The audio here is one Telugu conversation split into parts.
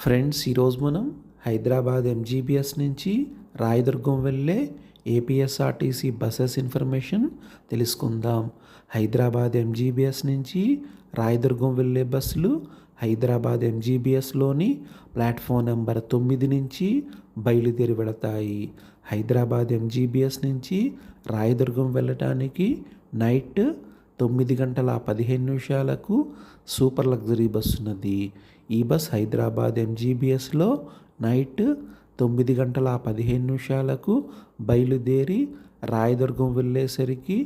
ఫ్రెండ్స్, ఈరోజు మనం హైదరాబాద్ ఎంజీబీఎస్ నుంచి రాయదుర్గం వెళ్ళే ఏపీఎస్ఆర్టీసీ బస్సెస్ ఇన్ఫర్మేషన్ తెలుసుకుందాం. హైదరాబాద్ ఎంజీబీఎస్ నుంచి రాయదుర్గం వెళ్ళే బస్సులు హైదరాబాద్ ఎంజీబీఎస్లోని ప్లాట్ఫామ్ నెంబర్ 9 నుంచి బయలుదేరి వెళతాయి. హైదరాబాద్ ఎంజీబీఎస్ నుంచి రాయదుర్గం వెళ్ళటానికి నైట్ 9:15 సూపర్ లగ్జరీ బస్సు ఉన్నది. ఈ బస్ హైదరాబాద్ ఎంజీబీఎస్లో నైట్ 9:15 బయలుదేరి రాయదుర్గం వెళ్ళేసరికి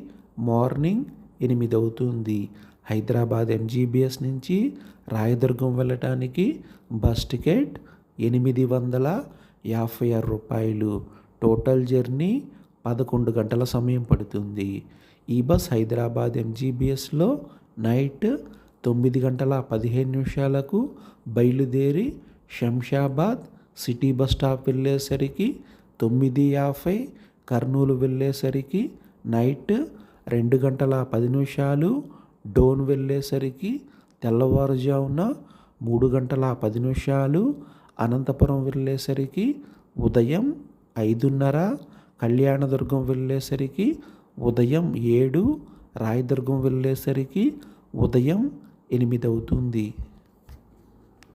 మార్నింగ్ 8 అవుతుంది. హైదరాబాద్ ఎంజీబీఎస్ నుంచి రాయదుర్గం వెళ్ళటానికి బస్ టికెట్ 856 రూపాయలు. టోటల్ జర్నీ 11 గంటల సమయం పడుతుంది. ఈ బస్ హైదరాబాద్ ఎంజీబీఎస్లో నైట్ 9:15 బయలుదేరి శంషాబాద్ సిటీ బస్ స్టాప్ వెళ్ళేసరికి 9:50, కర్నూలు వెళ్ళేసరికి నైట్ 2:10, డోన్ వెళ్ళేసరికి తెల్లవారుజామున 3:10, అనంతపురం వెళ్ళేసరికి ఉదయం 5:30, కళ్యాణదుర్గం వెళ్ళేసరికి ఉదయం 7, రాయదుర్గం వెళ్ళేసరికి ఉదయం 8 అవుతుంది.